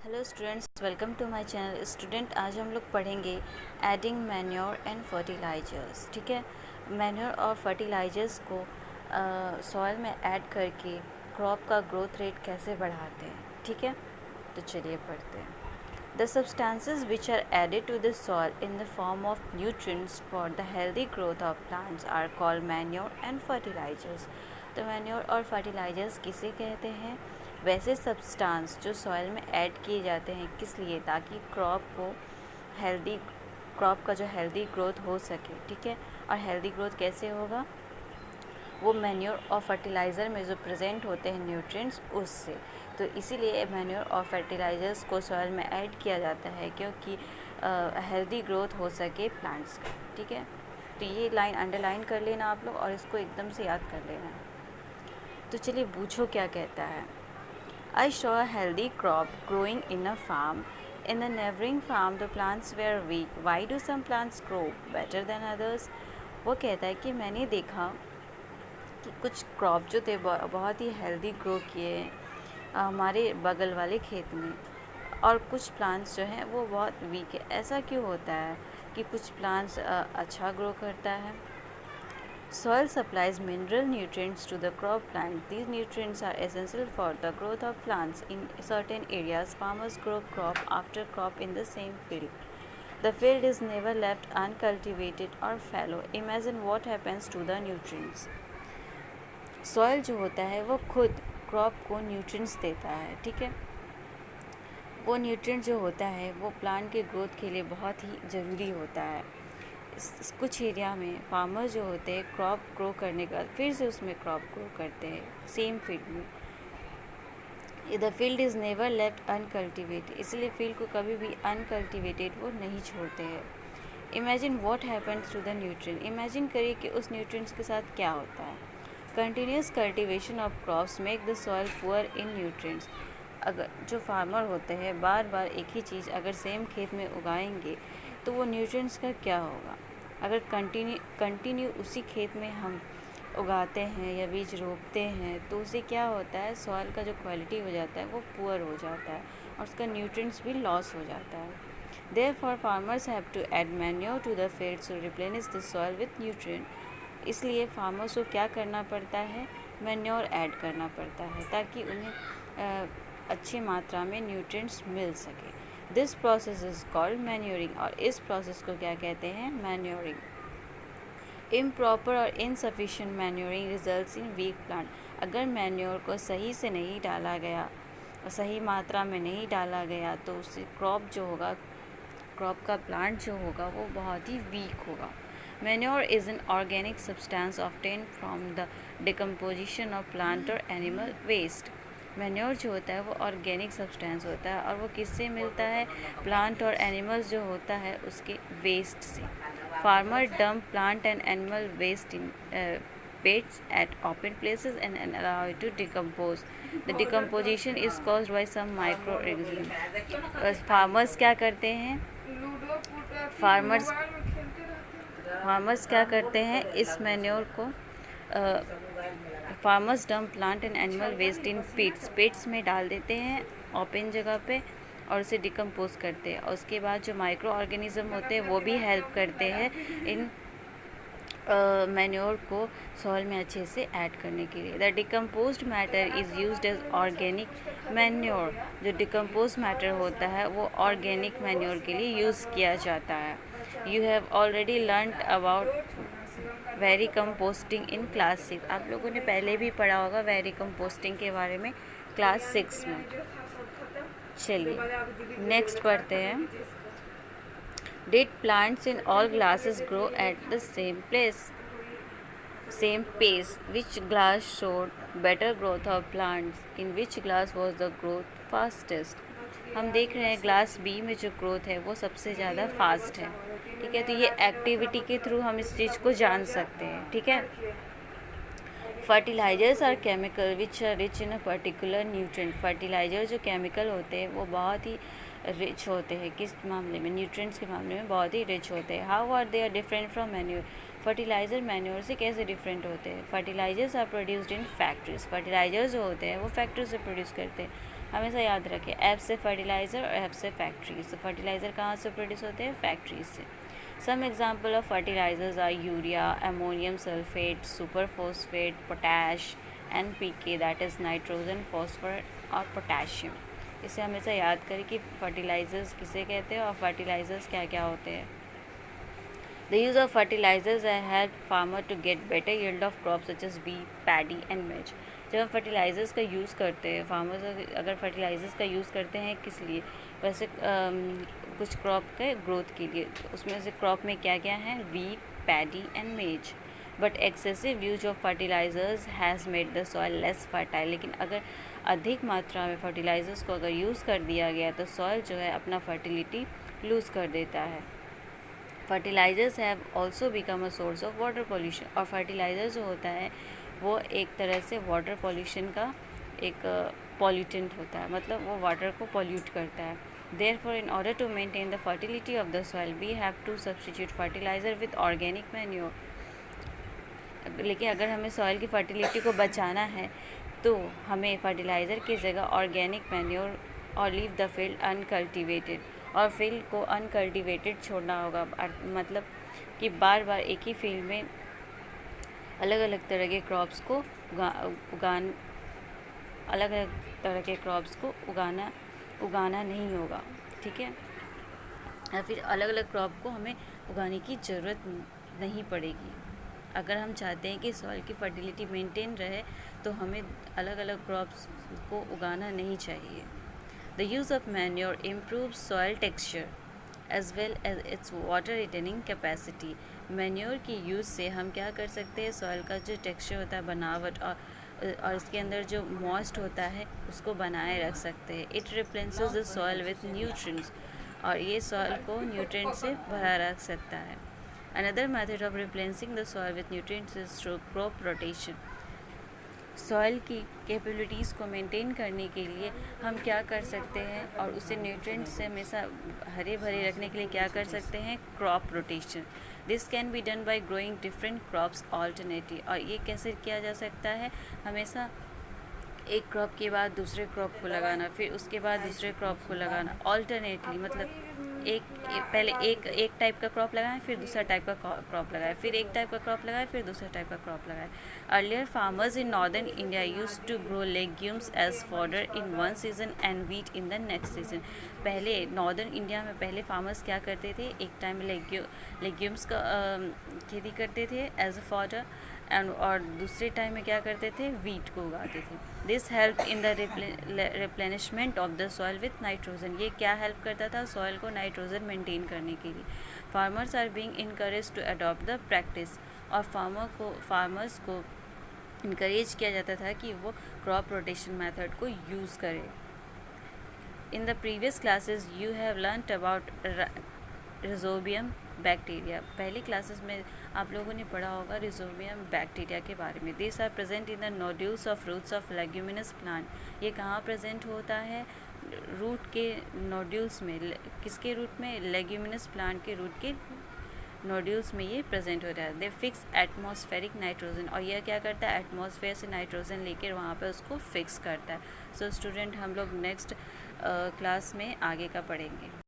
Hello students, welcome to my channel. Student, आज हम लोग पढ़ेंगे एडिंग मैन्योर एंड फर्टिलाइजर्स। ठीक है, मैन्योर और फर्टिलाइजर्स को सॉइल में ऐड करके क्रॉप का ग्रोथ रेट कैसे बढ़ाते हैं। ठीक है, तो चलिए पढ़ते हैं। The substances which are added to the soil in the form of nutrients for the healthy growth of plants are called manure and fertilisers. तो मैन्योर और फर्टिलाइजर्स किसे कहते हैं? वैसे सब्सटेंस जो सॉइल में ऐड किए जाते हैं, किस लिए? ताकि क्रॉप का जो हेल्दी ग्रोथ हो सके। ठीक है, और हेल्दी ग्रोथ कैसे होगा? वो मैन्योर और फर्टिलाइज़र में जो प्रेजेंट होते हैं न्यूट्रिएंट्स, उससे। तो इसीलिए मैन्योर और फर्टिलाइज़र्स को सॉइल में ऐड किया जाता है, क्योंकि हेल्दी ग्रोथ हो सके प्लांट्स का। ठीक है, तो ये लाइन अंडरलाइन कर लेना आप लोग और इसको एकदम से याद कर लेना। तो चलिए पूछो क्या कहता है। I saw a healthy crop growing in a farm. In the neighboring farm, the plants were weak. Why do some plants grow better than others? वो कहता है कि मैंने देखा कि कुछ क्रॉप जो थे बहुत ही हेल्दी ग्रो किए हमारे बगल वाले खेत में, और कुछ प्लांट्स जो हैं वो बहुत वीक है। ऐसा क्यों होता है कि कुछ प्लांट्स अच्छा ग्रो करता है? Soil supplies mineral nutrients to the crop plant. These nutrients are essential for the growth of plants. In certain areas, farmers grow crop after crop in the same field. The field is never left uncultivated or fallow. Imagine what happens to the nutrients. Soil जो होता है वो खुद crop को nutrients देता है। ठीक है, वो न्यूट्रिएंट जो होता है वो प्लांट के ग्रोथ के लिए बहुत ही ज़रूरी होता है। कुछ एरिया में फार्मर जो होते हैं क्रॉप ग्रो करने के बाद फिर से उसमें क्रॉप ग्रो करते हैं सेम फील्ड में। The field is never left uncultivated, इसलिए फील्ड को कभी भी अनकल्टिवेटेड वो नहीं छोड़ते हैं। Imagine what happens to the nutrient, imagine करिए कि उस न्यूट्रिएंट्स के साथ क्या होता है। Continuous cultivation of crops make the soil poor in nutrients. अगर जो फार्मर होते हैं बार बार एक ही चीज़ अगर सेम खेत में उगाएंगे तो वो न्यूट्रिएंट्स का क्या होगा? अगर कंटिन्यू उसी खेत में हम उगाते हैं या बीज रोपते हैं तो उससे क्या होता है, सॉइल का जो क्वालिटी हो जाता है वो पुअर हो जाता है और उसका न्यूट्रिएंट्स भी लॉस हो जाता है। Therefore, farmers have to add manure to the fields to replenish the soil with nutrient. इसलिए फार्मर्स को क्या करना पड़ता है? मैन्योर ऐड करना पड़ता है ताकि उन्हें अच्छी मात्रा में न्यूट्रिएंट्स मिल सके। This process is called manuring, और इस प्रोसेस को क्या कहते हैं? मैन्योरिंग। इम्प्रॉपर और insufficient manuring results in weak plant. अगर मैन्योर को सही से नहीं डाला गया और सही मात्रा में नहीं डाला गया तो उससे क्रॉप जो होगा, क्रॉप का प्लांट जो होगा वो बहुत ही वीक होगा। Manure is an organic substance obtained from the decomposition of plant और एनिमल वेस्ट। मैन्योर जो होता है वो ऑर्गेनिक सब्सटेंस होता है और वो किससे मिलता है? प्लांट और एनिमल्स जो होता है उसके वेस्ट से। Farmer dump plant and animal waste in pits at open places and allow it to decompose. The decomposition is caused by some microorganisms. Farmers क्या करते हैं? फार्मर्स क्या करते हैं? इस मैन्योर को farmers dump plant and animal waste in pits में डाल देते हैं ओपन जगह पे और उसे डिकम्पोज करते हैं, और उसके बाद जो माइक्रो ऑर्गेनिज्म होते हैं वो भी हेल्प करते हैं इन मैन्योर को सॉइल में अच्छे से ऐड करने के लिए। The decomposed matter is used as organic manure. जो डिकम्पोज मैटर होता है वो ऑर्गेनिक मैन्योर के लिए यूज़ किया जाता है। You have already learn about very composting in class 6। आप लोगों ने पहले भी पढ़ा होगा वेरी कंपोस्टिंग के बारे में क्लास 6 में। चलिए नेक्स्ट पढ़ते हैं। Did plants in all glasses grow at the same pace? Which glass showed better growth of plants? In which glass was the growth fastest? हम देख रहे हैं ग्लास बी में जो ग्रोथ है वो सबसे ज़्यादा फास्ट है। ठीक है, तो ये एक्टिविटी के थ्रू हम इस चीज़ को जान सकते हैं। ठीक है, fertilisers are chemical which are rich in a particular nutrient. Fertiliser जो केमिकल होते हैं वो बहुत ही रिच होते हैं। किस मामले में? न्यूट्रिएंट्स के मामले में बहुत ही रिच होते हैं। How are they are different from manure? Fertilizer manure से कैसे डिफरेंट होते हैं? Fertilizers are produced in factories. Fertilizers जो होते हैं वो फैक्ट्री से प्रोड्यूस करते हैं। हमेशा याद रखें, एफ से फर्टिलाइज़र और एफ से फैक्ट्रीज। तो फर्टिलाइज़र कहाँ से प्रोड्यूस होते हैं? फैक्ट्रीज से। Some example of fertilisers are urea, ammonium sulphate, super phosphate, potash, NPK that is nitrogen, phosphor और पोटेशियम। इसे हमेशा याद करें कि फर्टिलाइज़र्स किसे कहते हैं और फर्टिलाइज़र्स क्या क्या होते हैं। The use of fertilizers has helped farmer to get better yield of crops such as wheat, paddy and millet. जब हम फर्टिलाइज़र्स का यूज़ करते हैं, फार्मर्स अगर फर्टिलाइज़र्स का यूज़ करते हैं किस लिए? वैसे कुछ क्रॉप के ग्रोथ के लिए। उसमें से क्रॉप में क्या क्या है? Wheat, paddy and maize. But excessive use of fertilisers has made the soil less fertile. लेकिन अगर अधिक मात्रा में फर्टिलाइज़र्स को अगर यूज़ कर दिया गया तो सॉइल जो है अपना फर्टिलिटी लूज़ कर देता है। Fertilisers have also become a source of water pollution. और फर्टिलाइज़र जो होता है वो एक तरह से वाटर पॉल्यूशन का एक पॉल्यूटेंट होता है, मतलब वो वाटर को पॉल्यूट करता है। Therefore in order to maintain the fertility of the soil we have to substitute fertiliser with organic manure. लेकिन अगर हमें सॉइल की फर्टिलिटी को बचाना है तो हमें फर्टिलाइज़र की जगह ऑर्गेनिक मैन्योर और लीव द फील्ड अनकल्टिवेटेड, और फील्ड को अनकल्टिवेटेड छोड़ना होगा। मतलब कि बार बार एक ही फील्ड में अलग अलग तरह के क्रॉप्स को अलग अलग तरह के क्रॉप्स को उगाना नहीं होगा, ठीक है। या फिर अलग अलग क्रॉप को हमें उगाने की ज़रूरत नहीं पड़ेगी। अगर हम चाहते हैं कि सॉइल की फर्टिलिटी मेंटेन रहे तो हमें अलग अलग क्रॉप्स को उगाना नहीं चाहिए। The use of manure improves soil texture as well as its water retaining capacity. Manure की यूज़ से हम क्या कर सकते हैं? सॉइल का जो टेक्सचर होता है, बनावट और इसके अंदर जो मॉइस्ट होता है उसको बनाए रख सकते हैं। It replaces the soil with nutrients, और ये सॉइल को न्यूट्रिएंट से भरा रख सकता है। Another method of replacing the soil with nutrients is through crop rotation. Soil की कैपेबिलिटीज़ को मेंटेन करने के लिए हम क्या कर सकते हैं और उसे न्यूट्रिएंट्स से हमेशा हरे भरे रखने के लिए क्या कर सकते हैं? Crop rotation. This can be done by growing different crops alternately. और ये कैसे किया जा सकता है? हमेशा एक क्रॉप के बाद दूसरे क्रॉप को लगाना, फिर उसके बाद दूसरे क्रॉप को लगाना ऑल्टरनेटली। मतलब पहले एक टाइप का क्रॉप लगाएं, फिर दूसरा टाइप का क्रॉप लगाएं, फिर एक टाइप का क्रॉप लगाएं, फिर दूसरा टाइप का क्रॉप लगाएं। Earlier farmers in northern India used to grow legumes as fodder in one season and wheat in the next season. पहले नॉर्दर्न इंडिया में पहले फार्मर्स क्या करते थे? एक टाइम लेग्यूम्स का खेती करते थे एज अ फॉडर, और दूसरे टाइम में क्या करते थे? वीट को उगाते थे। This help in the replenishment of the soil with nitrogen. ये क्या हेल्प करता था? सॉइल को नाइट्रोजन मेंटेन करने के लिए। Farmers are being encourage to adopt the practice. और फार्मर्स को इनकरेज किया जाता था कि वो क्रॉप रोटेशन मेथड को यूज़ करें। In the previous classes you have learned about rhizobium bacteria. पहली क्लासेस में आप लोगों ने पढ़ा होगा रिजोबियम बैक्टीरिया के बारे में। This are present in the nodules of roots of leguminous plant. ये कहाँ प्रेजेंट होता है? रूट के नोड्यूल्स में। किसके रूट में? लेग्यूमिनस प्लांट के रूट के नोड्यूल्स में ये प्रेजेंट हो रहा है। दे फिक्स एटमॉस्फेरिक नाइट्रोजन, और यह क्या करता है? एटमॉस्फेयर से नाइट्रोजन लेकर वहाँ पे उसको फिक्स करता है। सो स्टूडेंट, हम लोग नेक्स्ट क्लास में आगे का पढ़ेंगे।